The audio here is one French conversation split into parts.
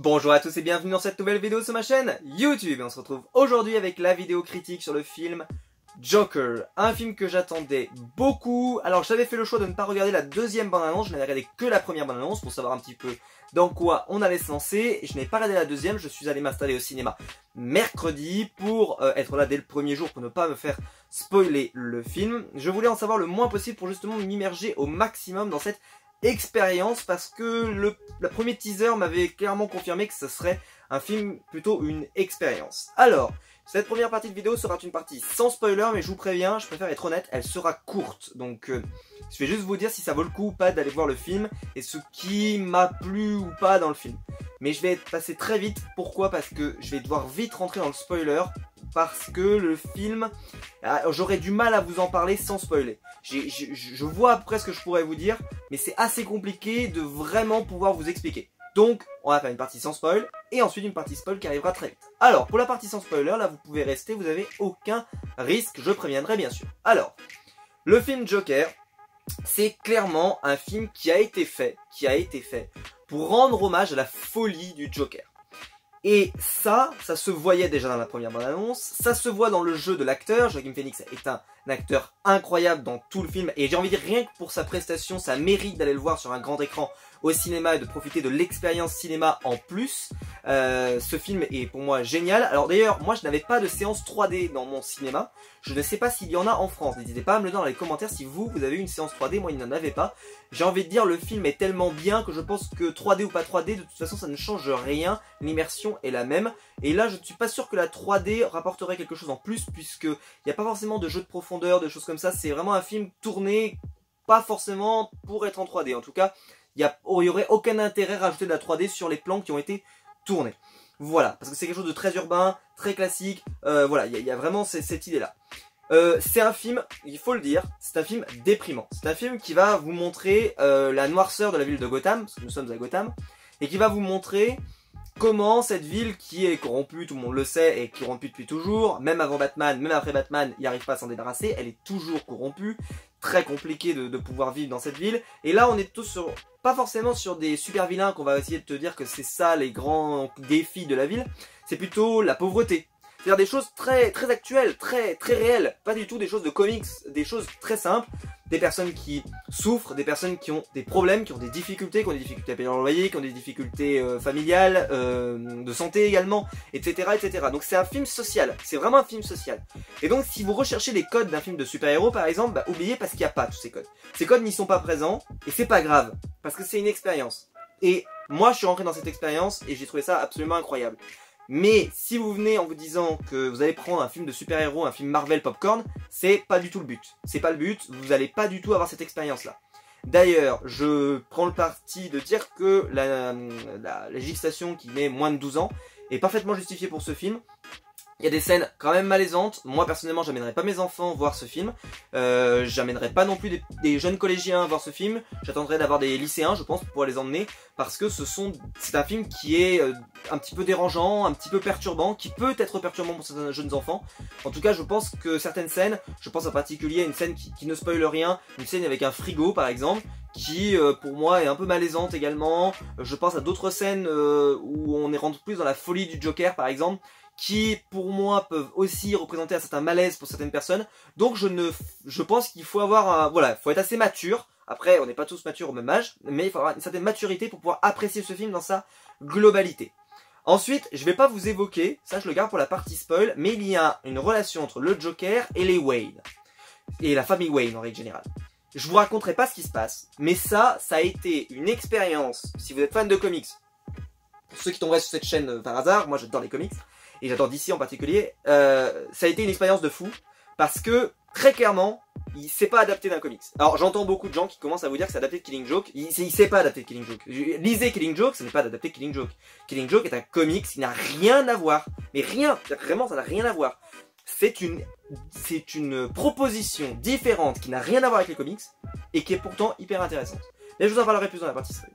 Bonjour à tous et bienvenue dans cette nouvelle vidéo sur ma chaîne YouTube. Et on se retrouve aujourd'hui avec la vidéo critique sur le film Joker. Un film que j'attendais beaucoup. Alors j'avais fait le choix de ne pas regarder la deuxième bande-annonce, je n'avais regardé que la première bande-annonce pour savoir un petit peu dans quoi on allait se lancer. Et je n'ai pas regardé la deuxième, je suis allé m'installer au cinéma mercredi pour être là dès le premier jour pour ne pas me faire spoiler le film. Je voulais en savoir le moins possible pour justement m'immerger au maximum dans cette expérience parce que le premier teaser m'avait clairement confirmé que ce serait un film plutôt une expérience. Alors, cette première partie de vidéo sera une partie sans spoiler, mais je vous préviens, je préfère être honnête, elle sera courte. Donc je vais juste vous dire si ça vaut le coup ou pas d'aller voir le film et ce qui m'a plu ou pas dans le film. Mais je vais passer très vite, pourquoi? Parce que je vais devoir vite rentrer dans le spoiler. Parce que le film, j'aurais du mal à vous en parler sans spoiler. Je vois à peu près ce que je pourrais vous dire, mais c'est assez compliqué de vraiment pouvoir vous expliquer. Donc, on va faire une partie sans spoil, et ensuite une partie spoil qui arrivera très vite. Alors, pour la partie sans spoiler, là vous pouvez rester, vous n'avez aucun risque, je préviendrai bien sûr. Alors, le film Joker, c'est clairement un film qui a été fait pour rendre hommage à la folie du Joker. Et ça se voyait déjà dans la première bande-annonce, ça se voit dans le jeu de l'acteur. Joaquin Phoenix est un acteur incroyable dans tout le film, et j'ai envie de dire rien que pour sa prestation, ça mérite d'aller le voir sur un grand écran au cinéma et de profiter de l'expérience cinéma en plus. Ce film est pour moi génial. Alors d'ailleurs, moi je n'avais pas de séance 3D dans mon cinéma, je ne sais pas s'il y en a en France, n'hésitez pas à me le dire dans les commentaires si vous avez eu une séance 3D, moi il n'en avait pas. J'ai envie de dire, le film est tellement bien que je pense que 3D ou pas 3D, de toute façon ça ne change rien, l'immersion est la même. Et là je ne suis pas sûr que la 3D rapporterait quelque chose en plus, puisque il n'y a pas forcément de jeu de profondeur, de choses comme ça, c'est vraiment un film tourné pas forcément pour être en 3D. En tout cas, il y aurait aucun intérêt à rajouter de la 3D sur les plans qui ont été tournés. Voilà, parce que c'est quelque chose de très urbain, très classique, voilà, il y a vraiment cette idée-là. C'est un film, il faut le dire, c'est un film déprimant. C'est un film qui va vous montrer la noirceur de la ville de Gotham, parce que nous sommes à Gotham, et qui va vous montrer comment cette ville qui est corrompue, tout le monde le sait, est corrompue depuis toujours, même avant Batman, même après Batman, il n'arrive pas à s'en débarrasser, elle est toujours corrompue, très compliqué de pouvoir vivre dans cette ville. Et là on est tous sur, pas forcément sur des super vilains qu'on va essayer de te dire que c'est ça les grands défis de la ville, c'est plutôt la pauvreté. C'est-à-dire des choses très actuelles, très réelles, pas du tout des choses de comics, des choses très simples, des personnes qui souffrent, des personnes qui ont des problèmes, qui ont des difficultés à payer leur loyer, qui ont des difficultés familiales, de santé également, etc. etc. Donc c'est un film social, c'est vraiment un film social. Et donc si vous recherchez les codes d'un film de super-héros par exemple, bah, oubliez parce qu'il n'y a pas tous ces codes. Ces codes n'y sont pas présents, et c'est pas grave, parce que c'est une expérience. Et moi je suis rentré dans cette expérience, et j'ai trouvé ça absolument incroyable. Mais si vous venez en vous disant que vous allez prendre un film de super-héros, un film Marvel popcorn, c'est pas du tout le but. C'est pas le but, vous n'allez pas du tout avoir cette expérience-là. D'ailleurs, je prends le parti de dire que la législation qui met moins de 12 ans est parfaitement justifiée pour ce film. Il y a des scènes quand même malaisantes. Moi personnellement j'amènerai pas mes enfants voir ce film. J'amènerai pas non plus des jeunes collégiens voir ce film. J'attendrai d'avoir des lycéens je pense pour pouvoir les emmener. Parce que c'est un film qui est un petit peu dérangeant, un petit peu perturbant. Qui peut être perturbant pour certains jeunes enfants. En tout cas je pense que certaines scènes, je pense en particulier à une scène qui ne spoile rien. Une scène avec un frigo par exemple. Qui pour moi est un peu malaisante également. Je pense à d'autres scènes où on est rentré plus dans la folie du Joker par exemple, qui pour moi peuvent aussi représenter un certain malaise pour certaines personnes. Donc je pense qu'il faut avoir voilà, faut être assez mature. Après on n'est pas tous matures au même âge, mais il faut avoir une certaine maturité pour pouvoir apprécier ce film dans sa globalité. Ensuite, je vais pas vous évoquer, ça je le garde pour la partie spoil, mais il y a une relation entre le Joker et les Wayne. Et la famille Wayne en règle générale. Je vous raconterai pas ce qui se passe, mais ça a été une expérience, si vous êtes fan de comics. Pour ceux qui tomberaient sur cette chaîne par hasard, moi j'adore les comics. Et j'adore DC en particulier, ça a été une expérience de fou, parce que, très clairement, il s'est pas adapté d'un comics. Alors j'entends beaucoup de gens qui commencent à vous dire que c'est adapté de Killing Joke, il s'est pas adapté de Killing Joke. Lisez Killing Joke, ce n'est pas adapté de Killing Joke. Killing Joke est un comics qui n'a rien à voir, mais rien, vraiment ça n'a rien à voir. C'est une proposition différente qui n'a rien à voir avec les comics, et qui est pourtant hyper intéressante. Et je vous en parlerai plus dans la partie spoil.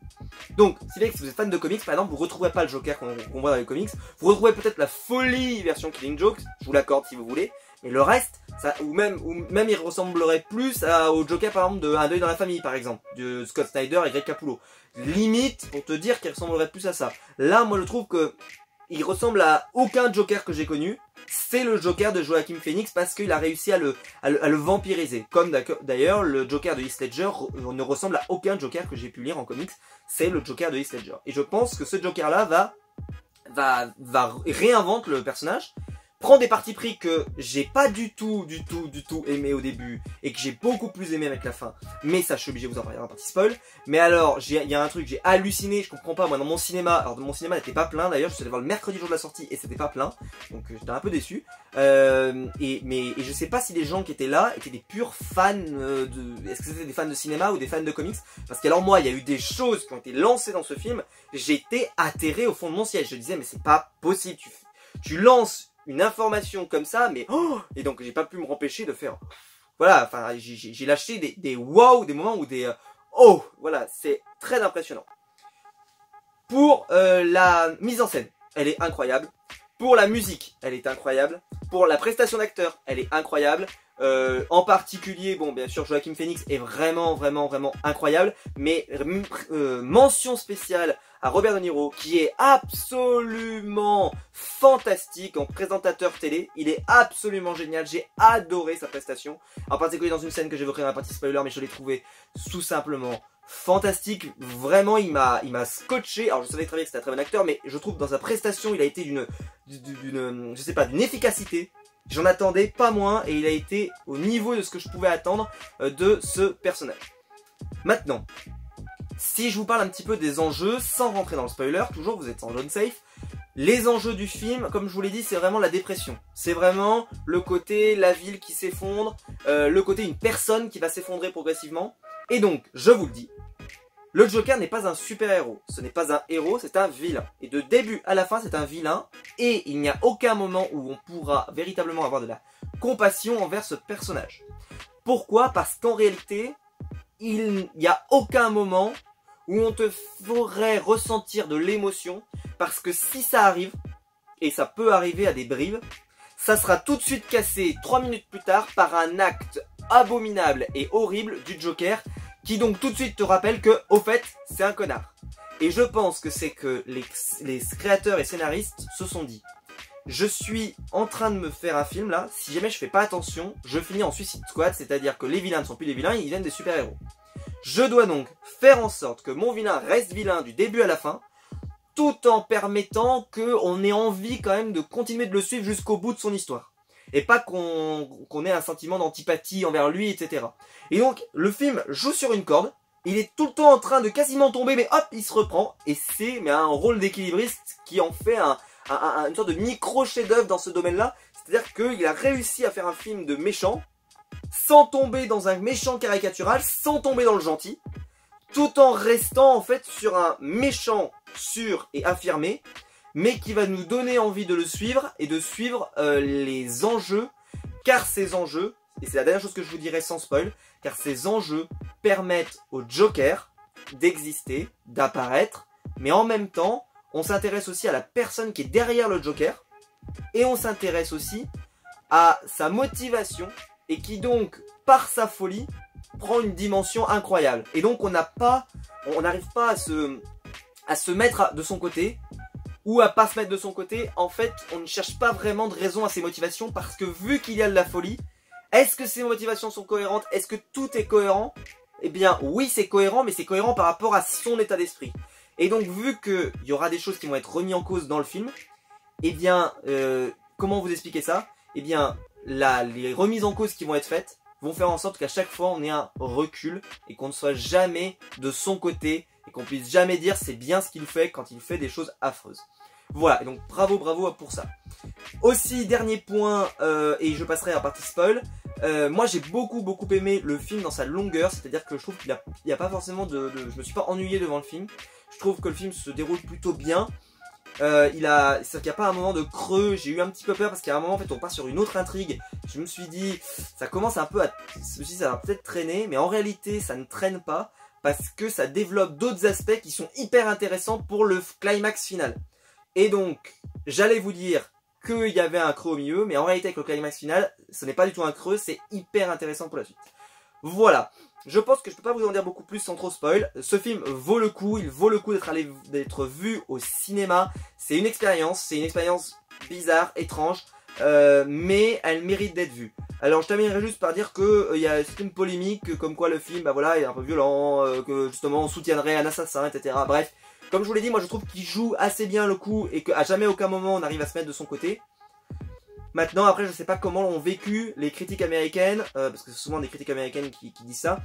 Donc, si vous êtes fan de comics, par exemple, vous ne retrouverez pas le Joker qu'on voit dans les comics. Vous retrouvez peut-être la folie version Killing Joke, je vous l'accorde si vous voulez. Mais le reste, ça, ou même il ressemblerait plus au Joker par exemple de Un deuil dans la famille par exemple, de Scott Snyder et Greg Capullo. Limite pour te dire qu'il ressemblerait plus à ça. Là moi je trouve que il ressemble à aucun Joker que j'ai connu. C'est le Joker de Joaquin Phoenix parce qu'il a réussi à le vampiriser. Comme d'ailleurs le Joker de Heath Ledger ne ressemble à aucun Joker que j'ai pu lire en comics. C'est le Joker de Heath Ledger. Et je pense que ce Joker là va réinventer le personnage. Prend des partis pris que j'ai pas du tout aimé au début et que j'ai beaucoup plus aimé avec la fin. Mais ça, je suis obligé de vous en parler dans la partie spoil. Mais alors, il y a un truc, j'ai halluciné, je comprends pas, moi dans mon cinéma, alors mon cinéma n'était pas plein d'ailleurs, je suis allé voir le mercredi jour de la sortie et c'était pas plein. Donc j'étais un peu déçu. Mais je sais pas si les gens qui étaient là étaient des purs fans est-ce que c'était des fans de cinéma ou des fans de comics? Parce qu'alors moi, il y a eu des choses qui ont été lancées dans ce film, j'étais atterré au fond de mon siège. Je disais mais c'est pas possible, tu lances une information comme ça, mais oh, et donc j'ai pas pu me empêcher de faire, voilà, enfin j'ai lâché des wow, des moments où des oh, voilà, c'est très impressionnant. Pour la mise en scène, elle est incroyable. Pour la musique, elle est incroyable. Pour la prestation d'acteur, elle est incroyable. En particulier, bon, bien sûr, Joaquin Phoenix est vraiment incroyable. Mais mention spéciale à Robert De Niro, qui est absolument fantastique en présentateur télé. Il est absolument génial. J'ai adoré sa prestation. En particulier dans une scène que j'évoquerai dans la partie spoiler, mais je l'ai trouvé tout simplement fantastique. Vraiment, il m'a scotché. Alors, je savais très bien que c'était un très bon acteur, mais je trouve que dans sa prestation, il a été je sais pas, d'une efficacité. J'en attendais pas moins et il a été au niveau de ce que je pouvais attendre de ce personnage. Maintenant, si je vous parle un petit peu des enjeux, sans rentrer dans le spoiler, toujours vous êtes en zone safe, les enjeux du film, comme je vous l'ai dit, c'est vraiment la dépression. C'est vraiment le côté la ville qui s'effondre, le côté une personne qui va s'effondrer progressivement. Et donc, je vous le dis, le Joker n'est pas un super-héros, ce n'est pas un héros, c'est un vilain. Et de début à la fin, c'est un vilain, et il n'y a aucun moment où on pourra véritablement avoir de la compassion envers ce personnage. Pourquoi? Parce qu'en réalité, il n'y a aucun moment où on te ferait ressentir de l'émotion, parce que si ça arrive, et ça peut arriver à des brives, ça sera tout de suite cassé 3 minutes plus tard par un acte abominable et horrible du Joker, qui donc tout de suite te rappelle que, au fait, c'est un connard. Et je pense que c'est que les créateurs et scénaristes se sont dit, je suis en train de me faire un film là, si jamais je fais pas attention, je finis en Suicide Squad, c'est-à-dire que les vilains ne sont plus des vilains, ils deviennent des super-héros. Je dois donc faire en sorte que mon vilain reste vilain du début à la fin, tout en permettant qu'on ait envie quand même de continuer de le suivre jusqu'au bout de son histoire. Et pas qu'on ait un sentiment d'antipathie envers lui, etc. Et donc, le film joue sur une corde, il est tout le temps en train de quasiment tomber, mais hop, il se reprend, et c'est un rôle d'équilibriste qui en fait une sorte de micro chef-d'œuvre dans ce domaine-là, c'est-à-dire qu'il a réussi à faire un film de méchant, sans tomber dans un méchant caricatural, sans tomber dans le gentil, tout en restant en fait sur un méchant sûr et affirmé, mais qui va nous donner envie de le suivre et de suivre les enjeux, car ces enjeux, et c'est la dernière chose que je vous dirai sans spoil, car ces enjeux permettent au Joker d'exister, d'apparaître, mais en même temps, on s'intéresse aussi à la personne qui est derrière le Joker, et on s'intéresse aussi à sa motivation, et qui donc, par sa folie, prend une dimension incroyable. Et donc on n'arrive pas à se mettre de son côté, ou à pas se mettre de son côté. En fait, on ne cherche pas vraiment de raison à ses motivations, parce que vu qu'il y a de la folie, est-ce que ses motivations sont cohérentes? Est-ce que tout est cohérent? Eh bien oui, c'est cohérent, mais c'est cohérent par rapport à son état d'esprit. Et donc vu qu'il y aura des choses qui vont être remises en cause dans le film, eh bien, comment vous expliquer ça? Eh bien, les remises en cause qui vont être faites vont faire en sorte qu'à chaque fois on ait un recul et qu'on ne soit jamais de son côté et qu'on puisse jamais dire c'est bien ce qu'il fait quand il fait des choses affreuses. Voilà, et donc bravo pour ça. Aussi, dernier point, et je passerai à la partie spoil, moi j'ai beaucoup aimé le film dans sa longueur, c'est-à-dire que je trouve qu'il n'y a pas forcément je me suis pas ennuyé devant le film, je trouve que le film se déroule plutôt bien. C'est-à-dire qu'il n'y a pas un moment de creux, j'ai eu un petit peu peur parce qu'à un moment en fait on part sur une autre intrigue, je me suis dit ça commence un peu à, ça va peut-être traîner, mais en réalité ça ne traîne pas parce que ça développe d'autres aspects qui sont hyper intéressants pour le climax final. Et donc, j'allais vous dire qu'il y avait un creux au milieu, mais en réalité avec le climax final, ce n'est pas du tout un creux, c'est hyper intéressant pour la suite. Voilà, je pense que je peux pas vous en dire beaucoup plus sans trop spoil. Ce film vaut le coup, il vaut le coup d'être vu au cinéma. C'est une expérience bizarre, étrange, mais elle mérite d'être vue. Alors je terminerai juste par dire que il y a une polémique comme quoi le film, bah voilà, est un peu violent, que justement on soutiendrait un assassin, etc. Bref, comme je vous l'ai dit, moi je trouve qu'il joue assez bien le coup et qu'à jamais aucun moment on arrive à se mettre de son côté. Maintenant, après, je sais pas comment l'ont vécu les critiques américaines, parce que c'est souvent des critiques américaines qui disent ça.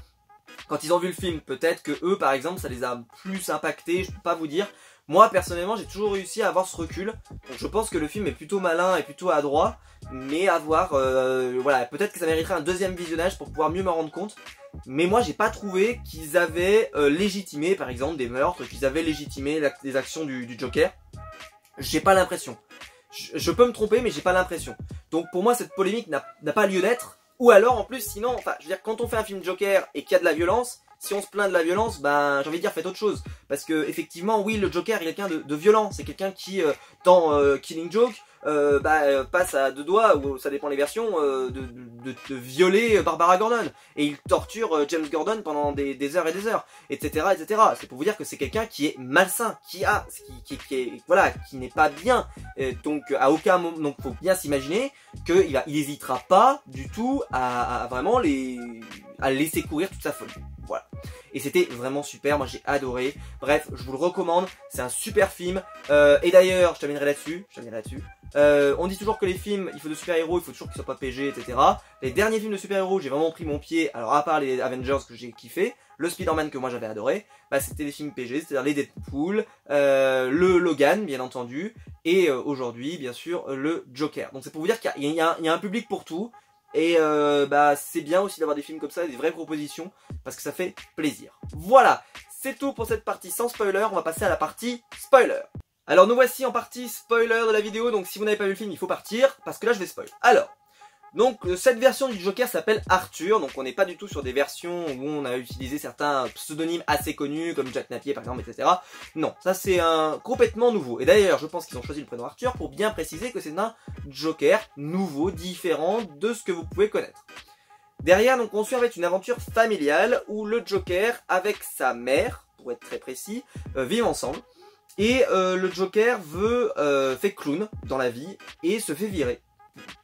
Quand ils ont vu le film, peut-être que eux, par exemple, ça les a plus impactés, je peux pas vous dire. Moi, personnellement, j'ai toujours réussi à avoir ce recul. Donc je pense que le film est plutôt malin et plutôt adroit, mais à voir, voilà, peut-être que ça mériterait un deuxième visionnage pour pouvoir mieux me rendre compte. Mais moi, j'ai pas trouvé qu'ils avaient légitimé, par exemple, des meurtres, qu'ils avaient légitimé les actions du Joker. J'ai pas l'impression. Je peux me tromper, mais j'ai pas l'impression. Donc pour moi, cette polémique n'a pas lieu d'être. Ou alors, en plus, sinon, enfin, je veux dire, quand on fait un film Joker et qu'il y a de la violence, si on se plaint de la violence, ben, j'ai envie de dire, faites autre chose. Parce que, effectivement, oui, le Joker, il est quelqu'un de violent. C'est quelqu'un qui, dans Killing Joke, passe à deux doigts, ou ça dépend des versions, de violer Barbara Gordon. Et il torture James Gordon pendant des heures et des heures, etc., etc. C'est pour vous dire que c'est quelqu'un qui est malsain, qui n'est pas bien. Donc, à aucun moment, donc, faut bien s'imaginer qu'il hésitera pas du tout à vraiment à laisser courir toute sa folie. Voilà. Et c'était vraiment super, moi j'ai adoré. Bref, je vous le recommande, c'est un super film. Et d'ailleurs, je terminerai là-dessus. On dit toujours que les films, il faut de super-héros, il faut toujours qu'ils soient pas PG, etc. Les derniers films de super-héros, j'ai vraiment pris mon pied. Alors à part les Avengers que j'ai kiffé, le Spider-Man que moi j'avais adoré, bah c'était des films PG, c'est-à-dire les Deadpool, le Logan bien entendu, et aujourd'hui bien sûr le Joker. Donc c'est pour vous dire qu'il y a un public pour tout. Et bah c'est bien aussi d'avoir des films comme ça, des vraies propositions, parce que ça fait plaisir. Voilà, c'est tout pour cette partie sans spoiler, on va passer à la partie spoiler. Alors nous voici en partie spoiler de la vidéo, donc si vous n'avez pas vu le film, il faut partir, parce que là je vais spoil. Alors, donc cette version du Joker s'appelle Arthur, donc on n'est pas du tout sur des versions où on a utilisé certains pseudonymes assez connus, comme Jack Napier par exemple, etc. Non, ça c'est un complètement nouveau. Et d'ailleurs, je pense qu'ils ont choisi le prénom Arthur pour bien préciser que c'est un Joker nouveau, différent de ce que vous pouvez connaître. Derrière, donc on suit en fait une aventure familiale où le Joker, avec sa mère, pour être très précis, vivent ensemble. Et le Joker fait clown dans la vie et se fait virer.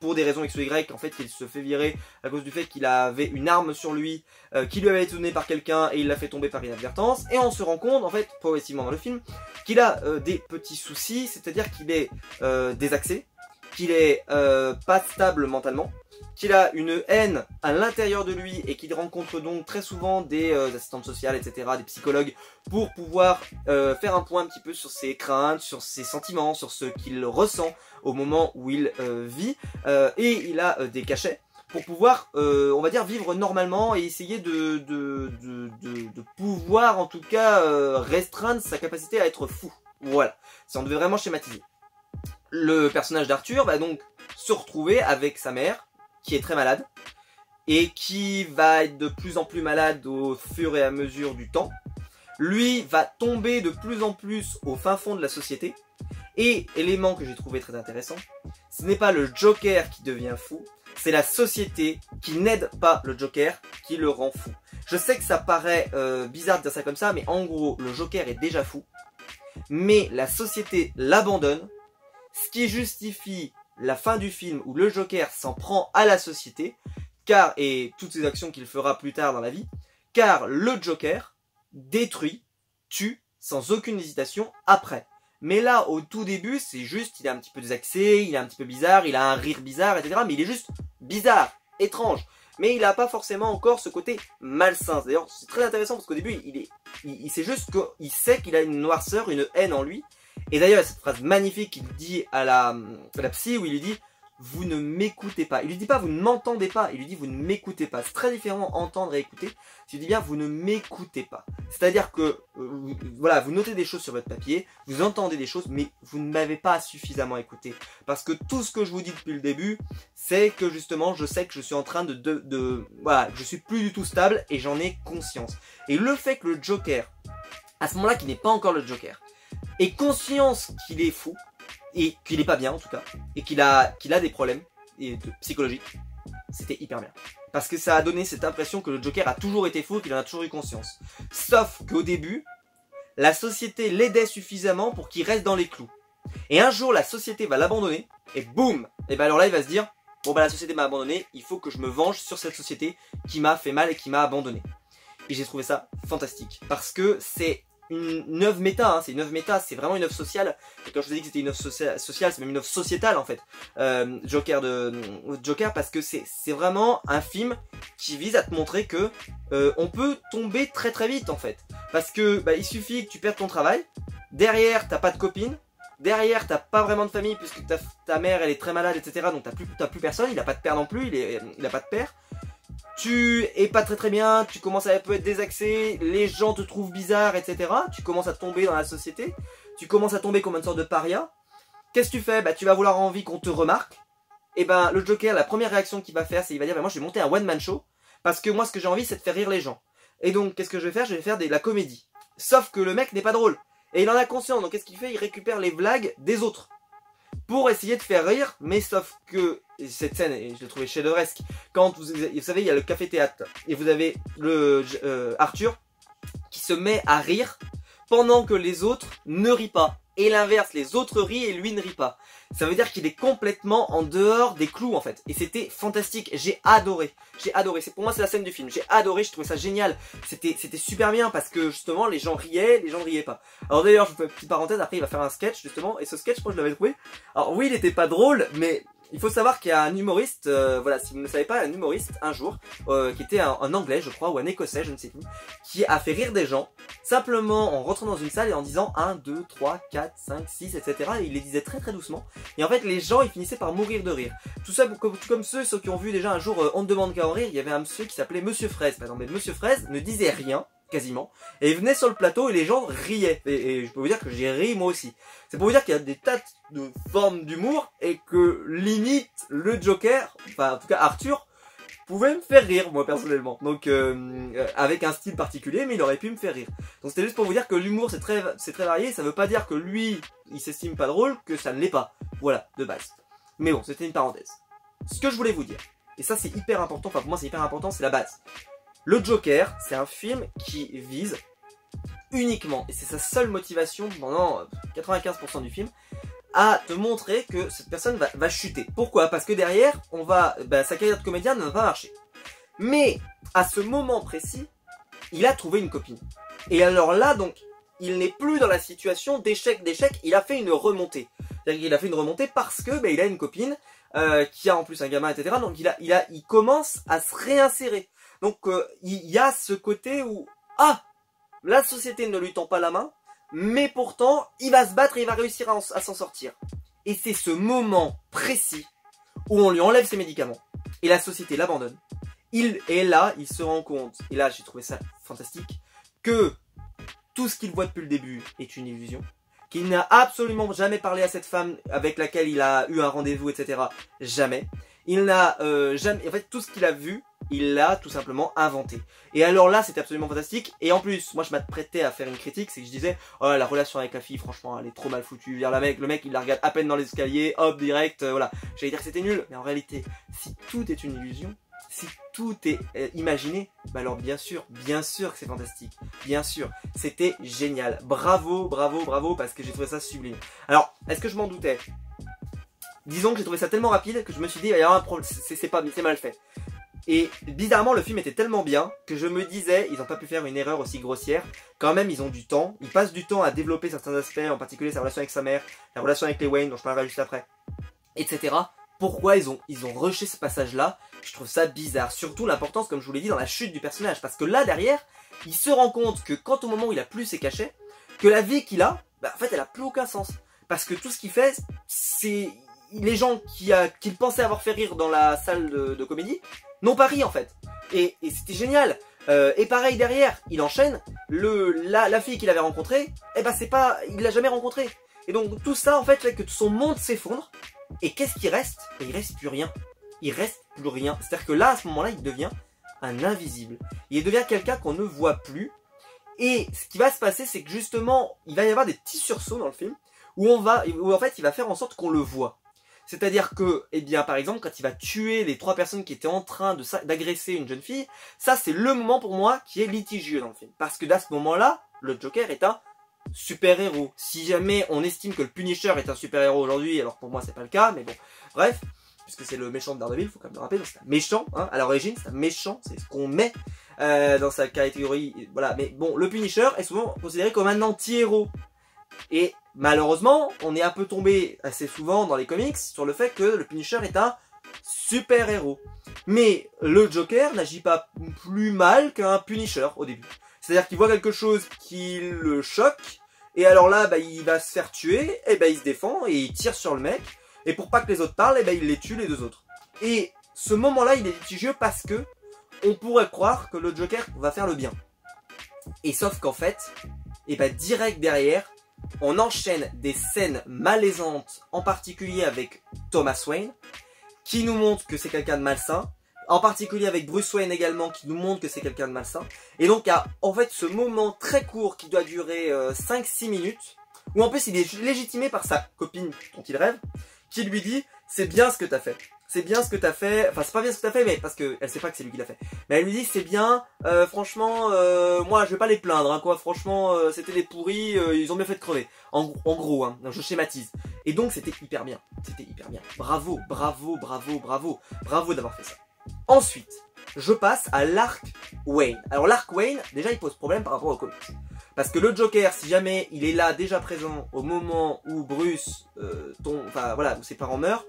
Pour des raisons X ou Y, en fait, il se fait virer à cause du fait qu'il avait une arme sur lui qui lui avait été donnée par quelqu'un et il l'a fait tomber par inadvertance. Et on se rend compte, en fait, progressivement dans le film, qu'il a des petits soucis, c'est-à-dire qu'il est désaxé, qu'il est pas stable mentalement, qu'il a une haine à l'intérieur de lui et qu'il rencontre donc très souvent des assistantes sociales, etc., des psychologues, pour pouvoir faire un point un petit peu sur ses craintes, sur ses sentiments, sur ce qu'il ressent au moment où il vit, et il a des cachets pour pouvoir, on va dire, vivre normalement et essayer de pouvoir en tout cas restreindre sa capacité à être fou. Voilà, si on devait vraiment schématiser. Le personnage d'Arthur va donc se retrouver avec sa mère, qui est très malade, et qui va être de plus en plus malade au fur et à mesure du temps. Lui va tomber de plus en plus au fin fond de la société. Et, élément que j'ai trouvé très intéressant, ce n'est pas le Joker qui devient fou, c'est la société qui n'aide pas le Joker qui le rend fou. Je sais que ça paraît bizarre de dire ça comme ça, mais en gros, le Joker est déjà fou, mais la société l'abandonne, ce qui justifie la fin du film où le Joker s'en prend à la société, et toutes ses actions qu'il fera plus tard dans la vie, car le Joker détruit, tue, sans aucune hésitation, après. Mais là, au tout début, c'est juste, il est un petit peu désaxé, il est un petit peu bizarre, il a un rire bizarre, etc. Mais il est juste bizarre, étrange. Mais il n'a pas forcément encore ce côté malsain. D'ailleurs, c'est très intéressant parce qu'au début, c'est juste qu'il sait qu'il a une noirceur, une haine en lui. Et d'ailleurs, cette phrase magnifique qu'il dit à la psy, où il lui dit vous ne m'écoutez pas. Il lui dit pas vous ne m'entendez pas, il lui dit vous ne m'écoutez pas. C'est très différent entendre et écouter. Il dit bien vous ne m'écoutez pas. C'est-à-dire que voilà, vous notez des choses sur votre papier, vous entendez des choses, mais vous ne m'avez pas suffisamment écouté. Parce que tout ce que je vous dis depuis le début, c'est que justement je sais que je suis en train voilà, je suis plus du tout stable et j'en ai conscience. Et le fait que le Joker, à ce moment-là qui n'est pas encore le Joker, ait conscience qu'il est fou, et qu'il est pas bien en tout cas, et qu'il a des problèmes psychologiques, c'était hyper bien. Parce que ça a donné cette impression que le Joker a toujours été fou, qu'il en a toujours eu conscience. Sauf qu'au début, la société l'aidait suffisamment pour qu'il reste dans les clous. Et un jour, la société va l'abandonner, et boum, et ben alors là il va se dire, bon bah la société m'a abandonné, il faut que je me venge sur cette société qui m'a fait mal et qui m'a abandonné. Et j'ai trouvé ça fantastique, parce que c'est une œuvre méta, hein, c'est une œuvre méta, c'est vraiment une œuvre sociale. Et quand je vous ai dit que c'était une œuvre sociale, c'est même une œuvre sociétale en fait. Joker, parce que c'est vraiment un film qui vise à te montrer que on peut tomber très très vite en fait. Parce que bah, il suffit que tu perdes ton travail, derrière t'as pas de copine, derrière t'as pas vraiment de famille puisque ta mère elle est très malade, etc. Donc t'as plus personne, il a pas de père non plus, il a pas de père. Tu es pas très bien, tu commences à un peu être désaxé, les gens te trouvent bizarre, etc. Tu commences à tomber dans la société, tu commences à tomber comme une sorte de paria. Qu'est-ce que tu fais? Bah tu vas vouloir envie qu'on te remarque. Et ben le Joker, la première réaction qu'il va faire, c'est qu'il va dire bah, moi je vais monter un one man show, parce que moi ce que j'ai envie c'est de faire rire les gens. Et donc qu'est-ce que je vais faire? Je vais faire de la comédie. Sauf que le mec n'est pas drôle. Et il en a conscience, donc qu'est-ce qu'il fait? Il récupère les blagues des autres. Pour essayer de faire rire, mais sauf que cette scène, et je l'ai trouvée chef-d'œuvresque, quand vous savez, il y a le café-théâtre, et vous avez le Arthur qui se met à rire pendant que les autres ne rient pas. Et l'inverse, les autres rient et lui ne rit pas. Ça veut dire qu'il est complètement en dehors des clous en fait. Et c'était fantastique, j'ai adoré. Pour moi c'est la scène du film, j'ai adoré, je trouvais ça génial. C'était super bien parce que justement les gens riaient, les gens ne riaient pas. Alors d'ailleurs je vous fais une petite parenthèse, après il va faire un sketch justement. Et ce sketch moi je l'avais trouvé. Alors oui il était pas drôle mais... Il faut savoir qu'il y a un humoriste, voilà, si vous ne le savez pas, un humoriste, un jour, qui était un anglais, je crois, ou un écossais, je ne sais plus, qui a fait rire des gens, simplement en rentrant dans une salle et en disant 1, 2, 3, 4, 5, 6, etc. Et il les disait très très doucement. Et en fait, les gens, ils finissaient par mourir de rire. Tout ça, comme ceux qui ont vu déjà un jour On ne demande qu'à en rire, il y avait un monsieur qui s'appelait Monsieur Fraise, par exemple. Mais Monsieur Fraise ne disait rien, quasiment, et il venait sur le plateau et les gens riaient, et je peux vous dire que j'ai ri moi aussi. C'est pour vous dire qu'il y a des tas de formes d'humour, et que limite, le Joker, enfin en tout cas Arthur, pouvait me faire rire moi personnellement, donc avec un style particulier, mais il aurait pu me faire rire. Donc c'était juste pour vous dire que l'humour c'est très varié, ça veut pas dire que lui, il s'estime pas drôle, que ça ne l'est pas, voilà, de base. Mais bon, c'était une parenthèse. Ce que je voulais vous dire, et ça c'est hyper important, enfin pour moi c'est hyper important, c'est la base. Le Joker, c'est un film qui vise uniquement, et c'est sa seule motivation pendant 95% du film, à te montrer que cette personne va chuter. Pourquoi? Parce que derrière, sa carrière de comédien ne va pas marcher. Mais, à ce moment précis, il a trouvé une copine. Et alors là, donc, il n'est plus dans la situation d'échec, il a fait une remontée. C'est-à-dire qu'il a fait une remontée parce que il a une copine, qui a en plus un gamin, etc. Donc il commence à se réinsérer. Donc il y a ce côté où la société ne lui tend pas la main, mais pourtant il va se battre et il va réussir à s'en sortir. Et c'est ce moment précis où on lui enlève ses médicaments et la société l'abandonne. Il se rend compte, et là j'ai trouvé ça fantastique, que tout ce qu'il voit depuis le début est une illusion, qu'il n'a absolument jamais parlé à cette femme avec laquelle il a eu un rendez-vous, etc. Jamais. Il n'a jamais... En fait, tout ce qu'il a vu, il l'a tout simplement inventé. Et alors là, c'était absolument fantastique. Et en plus, moi je m'apprêtais à faire une critique, c'est que je disais « Oh, la relation avec la fille, franchement, elle est trop mal foutue. » Le mec, il la regarde à peine dans l'escalier, hop, direct, voilà. J'allais dire que c'était nul, mais en réalité, si tout est une illusion, si tout est imaginé, alors bien sûr que c'est fantastique. Bien sûr, c'était génial. Bravo, parce que j'ai trouvé ça sublime. Alors, est-ce que je m'en doutais? Disons que j'ai trouvé ça tellement rapide que je me suis dit, il va y avoir un problème, c'est mal fait. Et bizarrement, le film était tellement bien que je me disais, ils n'ont pas pu faire une erreur aussi grossière. Quand même, ils ont du temps. Ils passent du temps à développer certains aspects, en particulier sa relation avec sa mère, la relation avec les Wayne, dont je parlerai juste après, etc. Pourquoi ils ont rushé ce passage-là? Je trouve ça bizarre. Surtout l'importance, comme je vous l'ai dit, dans la chute du personnage. Parce que là, derrière, il se rend compte que quand au moment où il a plus ses cachets, que la vie qu'il a, en fait, elle a plus aucun sens. Parce que tout ce qu'il fait, les gens qu'il pensait avoir fait rire dans la salle de comédie n'ont pas ri en fait. Et c'était génial. Et pareil derrière, il enchaîne, la fille qu'il avait rencontrée, eh ben il l'a jamais rencontrée. Et donc tout ça en fait fait que son monde s'effondre. Et qu'est-ce qui reste? Et il reste plus rien. Il reste plus rien. C'est-à-dire que là, à ce moment-là, il devient un invisible. Il devient quelqu'un qu'on ne voit plus. Et ce qui va se passer, c'est que justement, il va y avoir des petits sursauts dans le film où en fait, il va faire en sorte qu'on le voit. C'est-à-dire que, eh bien, par exemple, quand il va tuer les 3 personnes qui étaient en train d'agresser une jeune fille, ça, c'est le moment pour moi qui est litigieux dans le film. Parce que à ce moment-là, le Joker est un super-héros. Si jamais on estime que le Punisher est un super-héros aujourd'hui, alors pour moi, c'est pas le cas, mais bon, bref, puisque c'est le méchant de Daredevil, faut quand même le rappeler, donc c'est un méchant, hein, à l'origine, c'est un méchant, c'est ce qu'on met dans sa catégorie, voilà, mais bon, le Punisher est souvent considéré comme un anti-héros. Et malheureusement, on est un peu tombé assez souvent dans les comics sur le fait que le Punisher est un super-héros. Mais le Joker n'agit pas plus mal qu'un Punisher au début. C'est-à-dire qu'il voit quelque chose qui le choque, et alors là, bah, il va se faire tuer, et bah, il se défend, et il tire sur le mec, et pour pas que les autres parlent, et bah, il les tue les 2 autres. Et ce moment-là, il est litigieux parce que on pourrait croire que le Joker va faire le bien. Et sauf qu'en fait, et bah, direct derrière, on enchaîne des scènes malaisantes, en particulier avec Thomas Wayne, qui nous montre que c'est quelqu'un de malsain, en particulier avec Bruce Wayne également, qui nous montre que c'est quelqu'un de malsain. Et donc, il y a en fait ce moment très court qui doit durer 5-6 minutes, où en plus il est légitimé par sa copine dont il rêve, qui lui dit « c'est bien ce que t'as fait ». C'est bien ce que t'as fait, enfin c'est pas bien ce que t'as fait, mais parce qu'elle sait pas que c'est lui qui l'a fait. Mais elle lui dit c'est bien, franchement, moi je vais pas les plaindre, hein, quoi, franchement, c'était des pourris, ils ont bien fait de crever. En gros, hein, je schématise. Et donc c'était hyper bien, Bravo, bravo, bravo, bravo, bravo d'avoir fait ça. Ensuite, je passe à l'arc Wayne. Alors l'arc Wayne, déjà il pose problème par rapport au comics. Parce que le Joker, si jamais il est là déjà présent au moment où Bruce enfin voilà, où ses parents meurent,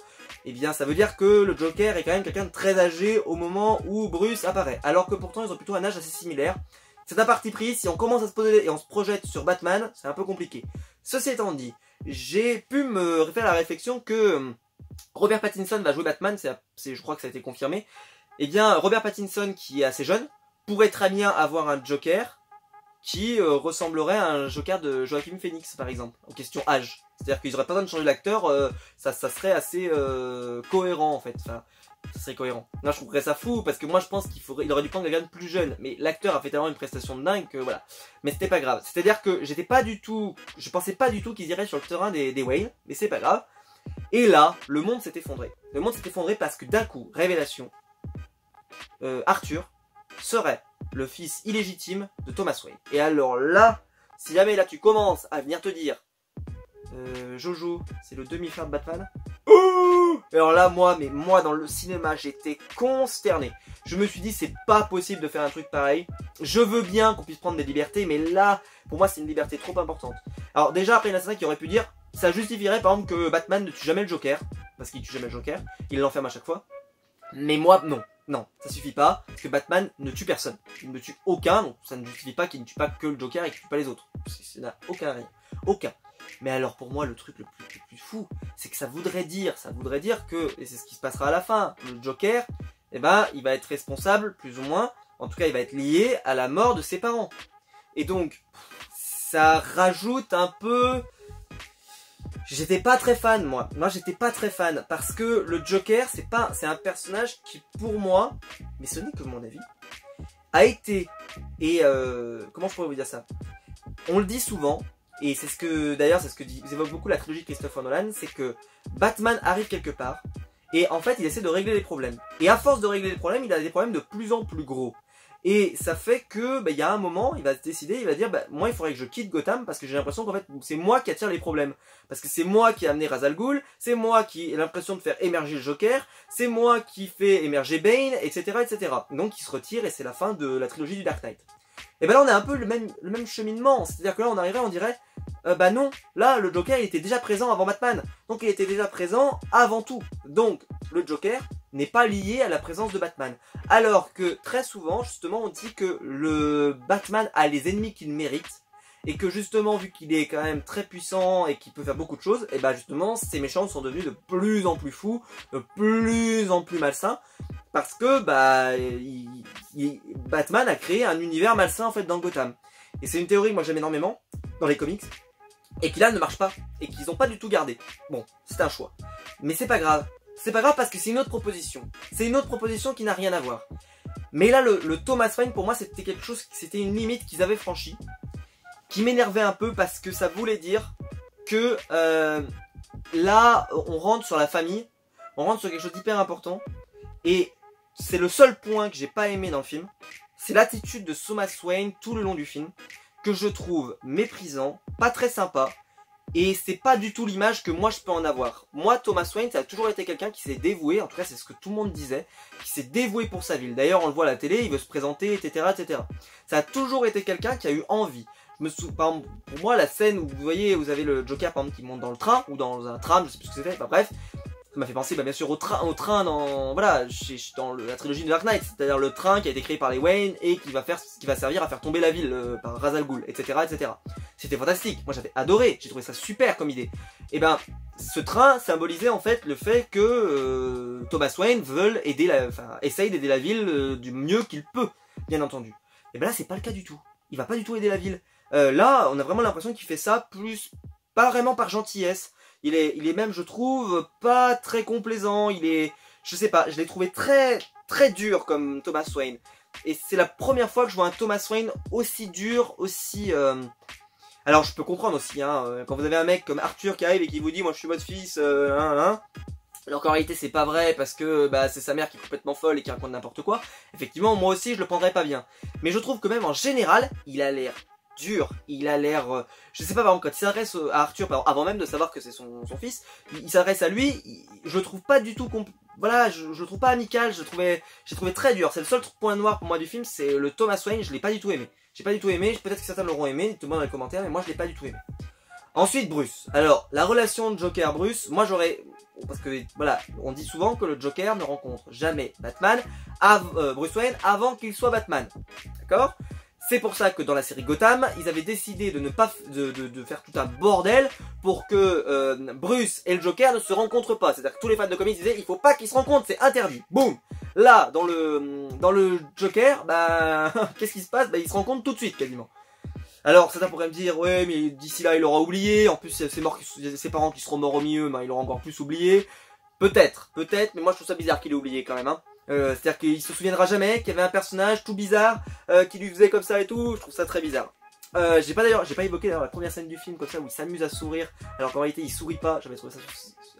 eh bien ça veut dire que le Joker est quand même quelqu'un de très âgé au moment où Bruce apparaît. Alors que pourtant ils ont plutôt un âge assez similaire. C'est un parti pris, si on commence à se poser et on se projette sur Batman, c'est un peu compliqué. Ceci étant dit, j'ai pu me faire la réflexion que Robert Pattinson va jouer Batman, je crois que ça a été confirmé. Eh bien Robert Pattinson, qui est assez jeune, pourrait très bien avoir un Joker qui ressemblerait à un Joker de Joaquin Phoenix par exemple, en question âge. C'est-à-dire qu'ils n'auraient pas besoin de changer l'acteur, ça serait assez cohérent en fait. Enfin, ça serait cohérent. Là je trouverais ça fou parce que moi je pense qu'il aurait dû prendre quelqu'un de plus jeune. Mais l'acteur a fait tellement une prestation de dingue que voilà. Mais c'était pas grave. C'est-à-dire que je pensais pas du tout qu'ils iraient sur le terrain des Wayne, mais c'est pas grave. Et là, le monde s'est effondré. Le monde s'est effondré parce que d'un coup, révélation, Arthur serait le fils illégitime de Thomas Wayne. Et alors là, si jamais là tu commences à venir te dire Jojo, c'est le demi-frère de Batman. Et alors là, moi dans le cinéma, j'étais consterné. Je me suis dit, c'est pas possible de faire un truc pareil. Je veux bien qu'on puisse prendre des libertés, mais là, pour moi, c'est une liberté trop importante. Alors déjà, après, il y en a certains qui auraient pu dire, ça justifierait par exemple que Batman ne tue jamais le Joker, parce qu'il tue jamais le Joker, il l'enferme à chaque fois. Mais moi, non. Non, ça suffit pas, parce que Batman ne tue personne. Il ne tue aucun, donc ça ne justifie pas qu'il ne tue pas que le Joker et qu'il ne tue pas les autres. Ça n'a aucun rien. Aucun. Mais alors pour moi, le truc le plus fou, c'est que ça voudrait dire que, et c'est ce qui se passera à la fin, le Joker, eh ben, il va être responsable, plus ou moins, en tout cas il va être lié à la mort de ses parents. Et donc, ça rajoute un peu... J'étais pas très fan, moi. Moi, j'étais pas très fan. Parce que le Joker, c'est un personnage qui, pour moi, mais ce n'est que mon avis, a été, et comment je pourrais vous dire ça? On le dit souvent, et c'est ce que, d'ailleurs, c'est ce que évoque beaucoup la trilogie de Christopher Nolan, c'est que Batman arrive quelque part, et en fait, il essaie de régler les problèmes. Et à force de régler les problèmes, il a des problèmes de plus en plus gros. Et ça fait que, il y a un moment, il va se décider, il va dire, moi il faudrait que je quitte Gotham parce que j'ai l'impression qu'en fait c'est moi qui attire les problèmes. Parce que c'est moi qui ai amené Ra's al Ghul, c'est moi qui ai l'impression de faire émerger le Joker, c'est moi qui fais émerger Bane, etc., etc. Donc il se retire et c'est la fin de la trilogie du Dark Knight. Et ben là on a un peu le même cheminement, c'est-à-dire que là on arriverait, on dirait, non, là le Joker il était déjà présent avant Batman, donc il était déjà présent avant tout. Donc le Joker n'est pas lié à la présence de Batman. Alors que très souvent, justement, on dit que le Batman a les ennemis qu'il mérite et que justement vu qu'il est quand même très puissant et qu'il peut faire beaucoup de choses, et bah justement ces méchants sont devenus de plus en plus fous, de plus en plus malsains, parce que bah Batman a créé un univers malsain en fait dans Gotham. Et c'est une théorie que moi j'aime énormément dans les comics, et qui là ne marche pas, et qu'ils n'ont pas du tout gardé. Bon, c'est un choix. Mais c'est pas grave. C'est pas grave parce que c'est une autre proposition. C'est une autre proposition qui n'a rien à voir. Mais là, le Thomas Wayne, pour moi, c'était quelque chose, c'était une limite qu'ils avaient franchie, qui m'énervait un peu parce que ça voulait dire que là, on rentre sur la famille, on rentre sur quelque chose d'hyper important, et c'est le seul point que j'ai pas aimé dans le film, c'est l'attitude de Thomas Wayne tout le long du film, que je trouve méprisant, pas très sympa, et c'est pas du tout l'image que moi je peux en avoir. Moi, Thomas Wayne, ça a toujours été quelqu'un qui s'est dévoué, en tout cas c'est ce que tout le monde disait, qui s'est dévoué pour sa ville. D'ailleurs, on le voit à la télé, il veut se présenter, etc., etc. Ça a toujours été quelqu'un qui a eu envie. Par exemple, pour moi, la scène où vous voyez, vous avez le Joker par exemple qui monte dans le train, ou dans un tram, je sais plus ce que c'était, bah, bref, ça m'a fait penser bien sûr au train dans, voilà, dans la trilogie de Dark Knight, c'est-à-dire le train qui a été créé par les Wayne et qui va servir à faire tomber la ville par Ra's al Ghul, etc., etc. C'était fantastique, moi j'avais adoré, j'ai trouvé ça super comme idée. Et ben, ce train symbolisait en fait le fait que Thomas Wayne essaye d'aider la ville du mieux qu'il peut, bien entendu. Et ben là c'est pas le cas du tout, il va pas du tout aider la ville. Là on a vraiment l'impression qu'il fait ça pas vraiment par gentillesse. Il est même, je trouve, pas très complaisant. Je sais pas, je l'ai trouvé très, très dur comme Thomas Wayne. Et c'est la première fois que je vois un Thomas Wayne aussi dur, aussi... Alors, je peux comprendre aussi, hein, quand vous avez un mec comme Arthur qui arrive et qui vous dit « Moi, je suis votre fils, Alors qu'en réalité, c'est pas vrai parce que bah, c'est sa mère qui est complètement folle et qui raconte n'importe quoi. Effectivement, moi aussi, je le prendrais pas bien. Mais je trouve que même en général, il a l'air dur, il a l'air, je sais pas, par exemple quand il s'adresse à Arthur, avant même de savoir que c'est son fils, il s'adresse à lui, je le trouve pas du tout, voilà, je le trouve pas amical, j'ai trouvé très dur. C'est le seul point noir pour moi du film, c'est le Thomas Wayne, je l'ai pas du tout aimé. J'ai pas du tout aimé, peut-être que certains l'auront aimé, dites-moi dans les commentaires, mais moi je l'ai pas du tout aimé. Ensuite Bruce, alors la relation Joker-Bruce, moi j'aurais, parce que voilà, on dit souvent que le Joker ne rencontre jamais Batman, Bruce Wayne avant qu'il soit Batman, d'accord ? C'est pour ça que dans la série Gotham, ils avaient décidé de ne pas de faire tout un bordel pour que Bruce et le Joker ne se rencontrent pas. C'est-à-dire que tous les fans de comics disaient il faut pas qu'ils se rencontrent, c'est interdit. Boum. Là, dans le Joker, bah qu'est-ce qui se passe? Bah ils se rencontrent tout de suite quasiment. Alors certains pourraient me dire ouais mais d'ici là il aura oublié. En plus ses parents qui seront morts au milieu, bah il aura encore plus oublié. Peut-être, mais moi je trouve ça bizarre qu'il ait oublié quand même. Hein. C'est-à-dire qu'il se souviendra jamais qu'il y avait un personnage tout bizarre qui lui faisait comme ça et tout, je trouve ça très bizarre. J'ai pas évoqué d'ailleurs la première scène du film comme ça où il s'amuse à sourire alors qu'en réalité il sourit pas, j'avais trouvé ça,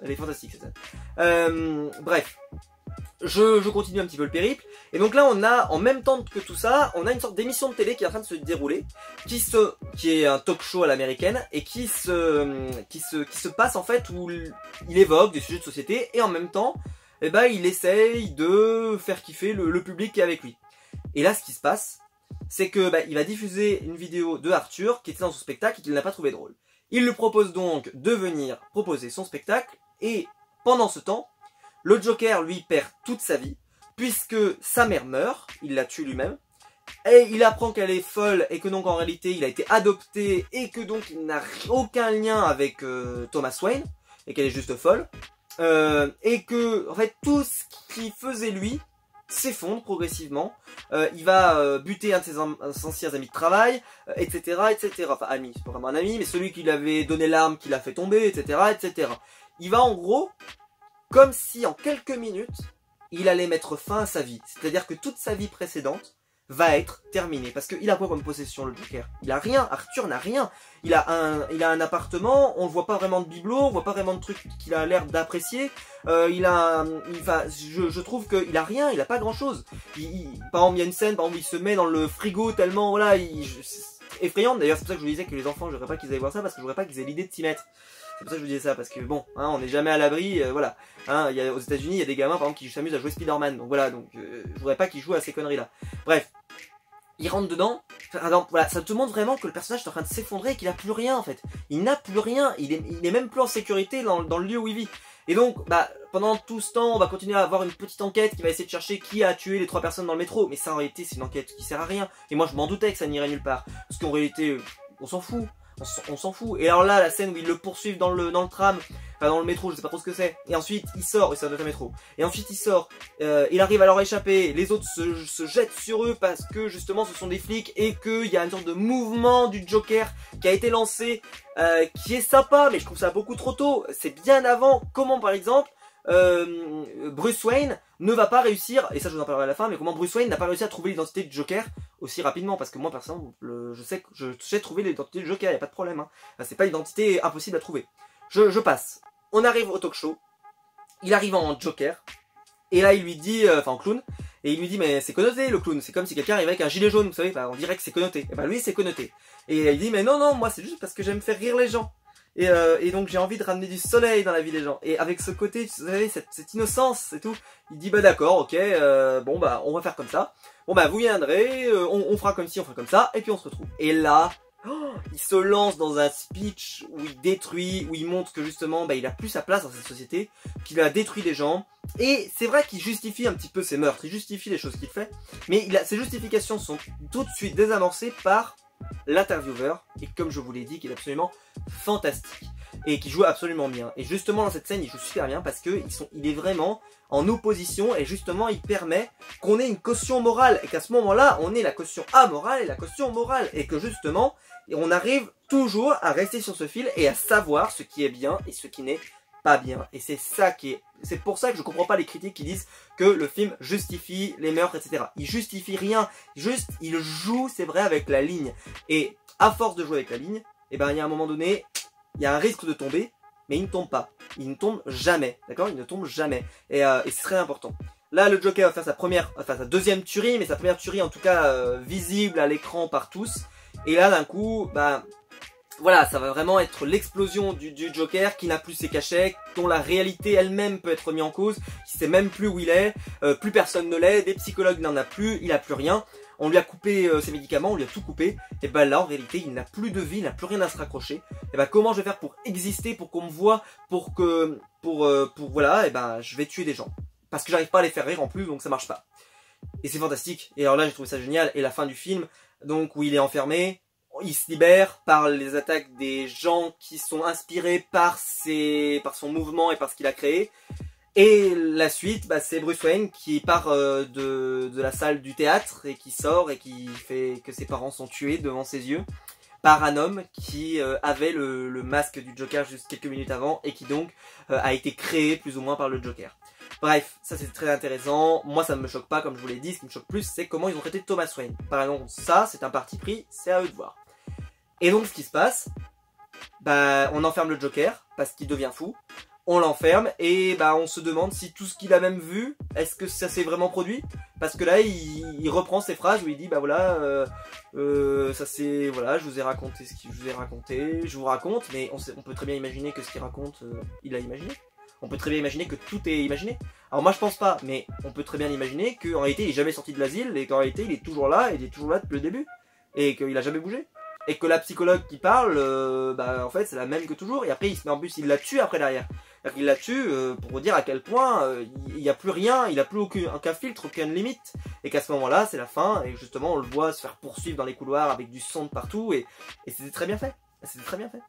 elle est fantastique cette scène. Bref, je continue un petit peu le périple, et donc là on a, en même temps que tout ça, on a une sorte d'émission de télé qui est en train de se dérouler, qui est un talk show à l'américaine, et qui se passe en fait où il évoque des sujets de société, et en même temps, eh ben, il essaye de faire kiffer le public qui est avec lui. Et là, ce qui se passe, c'est que il va diffuser une vidéo de Arthur qui était dans son spectacle et qu'il n'a pas trouvé drôle. Il lui propose donc de venir proposer son spectacle, et pendant ce temps, le Joker, lui, perd toute sa vie, puisque sa mère meurt, il la tue lui-même, et il apprend qu'elle est folle, et que donc en réalité, il a été adopté, et que donc il n'a aucun lien avec Thomas Wayne, et qu'elle est juste folle. Et que en fait tout ce qui faisait lui s'effondre progressivement. Il va buter un de ses anciens amis de travail, etc., etc. Enfin ami, c'est pas vraiment un ami, mais celui qui lui avait donné l'arme, qui l'a fait tomber, etc., etc. Il va en gros comme si en quelques minutes il allait mettre fin à sa vie. C'est-à-dire que toute sa vie précédente va être terminée. Parce qu'il a quoi comme possession le Joker? Il a rien, Arthur n'a rien. Il a un appartement, on ne voit pas vraiment de bibelot, on voit pas vraiment de trucs qu'il a l'air d'apprécier. Je trouve qu'il a rien, il a pas grand chose. Par exemple, il y a une scène où il se met dans le frigo tellement, voilà, c'est effrayant. D'ailleurs, c'est pour ça que je vous disais que les enfants, je voudrais pas qu'ils aillent voir ça, parce que je voudrais pas qu'ils aient l'idée de s'y mettre. C'est pour ça que je vous disais ça, parce que bon, hein, on n'est jamais à l'abri, voilà. Hein, aux États-Unis, il y a des gamins, par exemple, qui s'amusent à jouer Spider-Man. Donc voilà, je voudrais pas qu'ils jouent à ces conneries-là. Bref, il rentre dedans. Alors, voilà, ça te montre vraiment que le personnage est en train de s'effondrer et qu'il a plus rien en fait. Il n'a plus rien, il est même plus en sécurité dans le lieu où il vit. Et donc, pendant tout ce temps, on va continuer à avoir une petite enquête qui va essayer de chercher qui a tué les 3 personnes dans le métro. Mais ça, en réalité, c'est une enquête qui sert à rien. Et moi, je m'en doutais que ça n'irait nulle part. Parce qu'en réalité, on s'en fout. On s'en fout. Et alors là, la scène où ils le poursuivent dans le tram, enfin dans le métro, je sais pas trop ce que c'est. Et ensuite, il sort, et ça doit être un métro. Et ensuite, il sort, il arrive à leur échapper. Les autres se jettent sur eux parce que justement, ce sont des flics et qu'il y a une sorte de mouvement du Joker qui a été lancé, qui est sympa, mais je trouve ça beaucoup trop tôt. C'est bien avant. Comment, par exemple, Bruce Wayne ne va pas réussir, et ça je vous en parlerai à la fin, mais comment Bruce Wayne n'a pas réussi à trouver l'identité du Joker aussi rapidement, parce que moi personnellement je sais que je sais trouver l'identité du Joker, y a pas de problème, hein. Enfin, c'est pas une identité impossible à trouver. Je passe. On arrive au talk show, il arrive en Joker, et là il lui dit, enfin en clown, et il lui dit mais c'est connoté le clown, c'est comme si quelqu'un arrivait avec un gilet jaune, vous savez, bah, on dirait que c'est connoté, et bah lui c'est connoté. Et il dit mais non, moi c'est juste parce que j'aime faire rire les gens. Et donc j'ai envie de ramener du soleil dans la vie des gens. Et avec ce côté, vous savez, cette innocence et tout, il dit bah d'accord, ok, bon bah on va faire comme ça. Bon bah vous viendrez, on fera comme ci, on fera comme ça, et puis on se retrouve. Et là, il se lance dans un speech où il détruit, où il montre que justement bah, il a plus sa place dans cette société, qu'il a détruit des gens. Et c'est vrai qu'il justifie un petit peu ses meurtres, il justifie les choses qu'il fait, mais ses justifications sont tout de suite désamorcées par l'intervieweur, et comme je vous l'ai dit, qui est absolument fantastique et qui joue absolument bien. Et justement dans cette scène il joue super bien parce que il est vraiment en opposition, et justement il permet qu'on ait une caution morale, et qu'à ce moment là on ait la caution amorale et la caution morale, et que justement on arrive toujours à rester sur ce fil et à savoir ce qui est bien et ce qui n'est pas bien. Et c'est ça qui est... C'est pour ça que je comprends pas les critiques qui disent que le film justifie les meurtres, etc. Il justifie rien, juste il joue, c'est vrai, avec la ligne. Et à force de jouer avec la ligne, et ben il y a un moment donné, il y a un risque de tomber, mais il ne tombe pas. Il ne tombe jamais, d'accord? Il ne tombe jamais. Et c'est très important. Là, le Joker va faire sa deuxième tuerie, mais sa première tuerie en tout cas visible à l'écran par tous. Et là, d'un coup, bah... voilà, ça va vraiment être l'explosion du Joker qui n'a plus ses cachets, dont la réalité elle-même peut être mise en cause, qui sait même plus où il est, plus personne ne l'est, des psychologues n'en a plus, il a plus rien, on lui a coupé ses médicaments, on lui a tout coupé, et ben là en réalité il n'a plus de vie, il n'a plus rien à se raccrocher, et ben comment je vais faire pour exister, pour qu'on me voit, pour voilà, et ben je vais tuer des gens, parce que j'arrive pas à les faire rire en plus, donc ça marche pas. Et c'est fantastique, et alors là j'ai trouvé ça génial, et la fin du film, donc où il est enfermé, il se libère par les attaques des gens qui sont inspirés par son mouvement et par ce qu'il a créé. Et la suite, bah, c'est Bruce Wayne qui part de la salle du théâtre et qui sort et qui fait que ses parents sont tués devant ses yeux par un homme qui avait le masque du Joker juste quelques minutes avant et qui donc a été créé plus ou moins par le Joker. Bref, ça c'est très intéressant. Moi ça ne me choque pas, comme je vous l'ai dit. Ce qui me choque plus, c'est comment ils ont traité Thomas Wayne. Par exemple, ça c'est un parti pris, c'est à eux de voir. Et donc ce qui se passe, bah on enferme le Joker parce qu'il devient fou. On l'enferme et bah on se demande si tout ce qu'il a même vu, est-ce que ça s'est vraiment produit? Parce que là il reprend ses phrases où il dit bah voilà, ça c'est, voilà, je vous ai raconté ce que je vous ai raconté, je vous raconte, mais on peut très bien imaginer que ce qu'il raconte, il a imaginé. On peut très bien imaginer que tout est imaginé. Alors moi je pense pas, mais on peut très bien imaginer qu'en réalité il est jamais sorti de l'asile et qu'en réalité il est toujours là, et il est toujours là depuis le début. Et qu'il a jamais bougé. Et que la psychologue qui parle, bah en fait c'est la même que toujours, et après en plus il la tue après derrière. Il la tue pour dire à quel point il n'y a plus rien, il n'a plus aucun filtre, aucune limite. Et qu'à ce moment-là c'est la fin, et justement on le voit se faire poursuivre dans les couloirs avec du sang de partout, et c'était très bien fait. C'était très bien fait.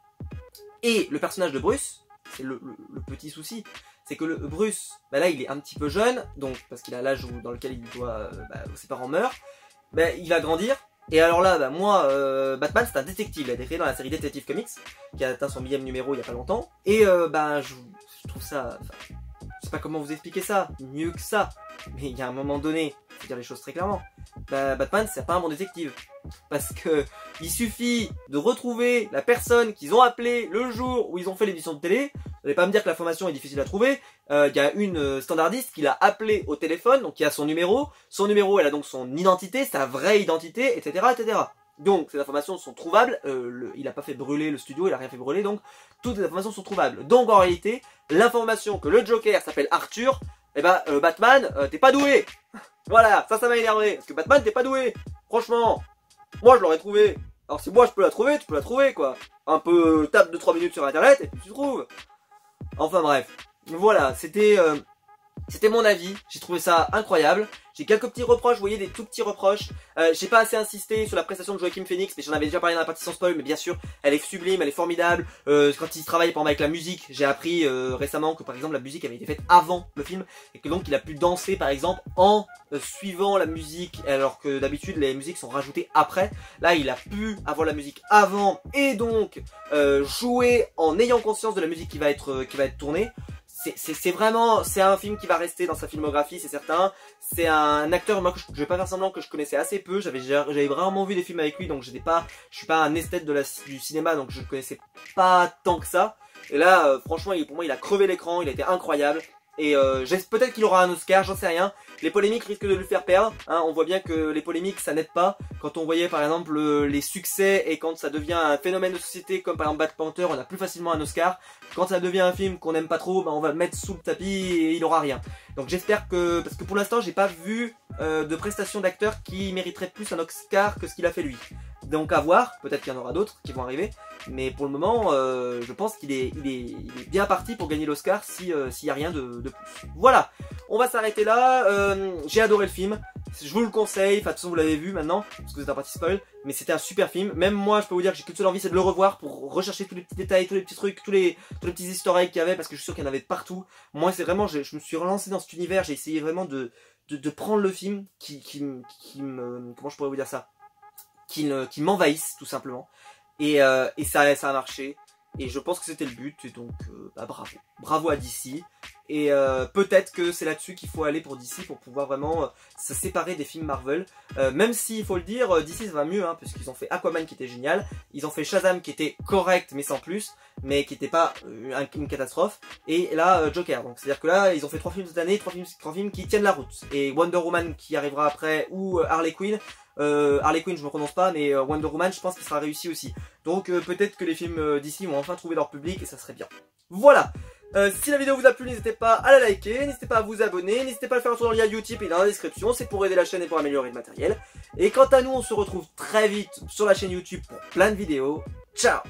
Et le personnage de Bruce, c'est le petit souci, c'est que Bruce, bah là il est un petit peu jeune, donc parce qu'il a l'âge dans lequel il doit, ses parents meurent, bah, il va grandir. Et alors là, bah moi, Batman c'est un détective, il a été créé dans la série Detective Comics, qui a atteint son 1000e numéro il y a pas longtemps, et bah je trouve ça, je sais pas comment vous expliquer ça, mieux que ça, mais il y a un moment donné, faut dire les choses très clairement, bah, Batman c'est pas un bon détective, parce que il suffit de retrouver la personne qu'ils ont appelée le jour où ils ont fait l'émission de télé. Vous n'allez pas me dire que l'information est difficile à trouver. Il y a une standardiste qui l'a appelé au téléphone, donc qui a son numéro. Son numéro, elle a donc son identité, sa vraie identité, etc., etc. Donc, ces informations sont trouvables. Il n'a pas fait brûler le studio, il a rien fait brûler, donc toutes les informations sont trouvables. Donc, en réalité, l'information que le Joker s'appelle Arthur, eh ben, Batman, t'es pas doué. Voilà, ça m'a énervé. Parce que Batman, t'es pas doué. Franchement, moi, je l'aurais trouvé. Alors, si moi, je peux la trouver, tu peux la trouver, quoi. Un peu, tape 2-3 minutes sur Internet, et puis tu trouves. Enfin bref, voilà, c'était mon avis, j'ai trouvé ça incroyable, J'ai quelques petits reproches, vous voyez, des tout petits reproches. J'ai pas assez insisté sur la prestation de Joaquin Phoenix, mais j'en avais déjà parlé dans la partie sans spoil, mais bien sûr, elle est sublime, elle est formidable. Quand il travaille par exemple avec la musique, j'ai appris récemment que par exemple la musique avait été faite avant le film, et que donc il a pu danser par exemple en suivant la musique, alors que d'habitude les musiques sont rajoutées après. Là, il a pu avoir la musique avant, et donc jouer en ayant conscience de la musique qui va être tournée. C'est vraiment, c'est un film qui va rester dans sa filmographie, c'est certain. C'est un acteur, moi, je vais pas faire semblant, que je connaissais assez peu. J'avais rarement vu des films avec lui, donc je suis pas un esthète du cinéma, donc je ne connaissais pas tant que ça. Et là, franchement, pour moi, il a crevé l'écran, il a été incroyable. Et peut-être qu'il aura un Oscar, j'en sais rien. Les polémiques risquent de lui faire perdre. Hein. On voit bien que les polémiques, ça n'aide pas. Quand on voyait par exemple les succès et quand ça devient un phénomène de société comme par exemple Black Panther, on a plus facilement un Oscar. Quand ça devient un film qu'on n'aime pas trop, on va le mettre sous le tapis et il aura rien. Donc j'espère que, parce que pour l'instant j'ai pas vu de prestation d'acteur qui mériterait plus un Oscar que ce qu'il a fait lui. Donc à voir, peut-être qu'il y en aura d'autres qui vont arriver, mais pour le moment, je pense qu'il est bien parti pour gagner l'Oscar s'il n'y a rien de plus. Voilà, on va s'arrêter là. J'ai adoré le film, je vous le conseille, enfin de toute façon vous l'avez vu maintenant, parce que vous êtes un parti spoil, mais c'était un super film. Même moi, je peux vous dire que j'ai qu'une seule envie, c'est de le revoir pour rechercher tous les petits détails, tous les petits trucs, tous les petits easter eggs qu'il y avait, parce que je suis sûr qu'il y en avait partout. Moi, c'est vraiment, je me suis relancé dans cet univers, j'ai essayé vraiment de prendre le film qui me, comment je pourrais vous dire ça, qui m'envahissent tout simplement, et ça a marché, et je pense que c'était le but, et donc bravo à DC, et peut-être que c'est là-dessus qu'il faut aller pour DC pour pouvoir vraiment se séparer des films Marvel, même si il faut le dire, DC ça va mieux, hein, parce qu'ils ont fait Aquaman qui était génial, ils ont fait Shazam qui était correct mais sans plus, mais qui n'était pas une catastrophe, et là Joker, donc c'est à dire que là ils ont fait 3 films cette année, 3 films qui tiennent la route, et Wonder Woman qui arrivera après, ou Harley Quinn, je me prononce pas, mais Wonder Woman je pense qu'il sera réussi aussi. Donc peut-être que les films d'ici vont enfin trouver leur public et ça serait bien. Voilà, si la vidéo vous a plu, n'hésitez pas à la liker, n'hésitez pas à vous abonner, n'hésitez pas à le faire sur le lien YouTube et dans la description, c'est pour aider la chaîne et pour améliorer le matériel. Et quant à nous, on se retrouve très vite sur la chaîne YouTube pour plein de vidéos. Ciao!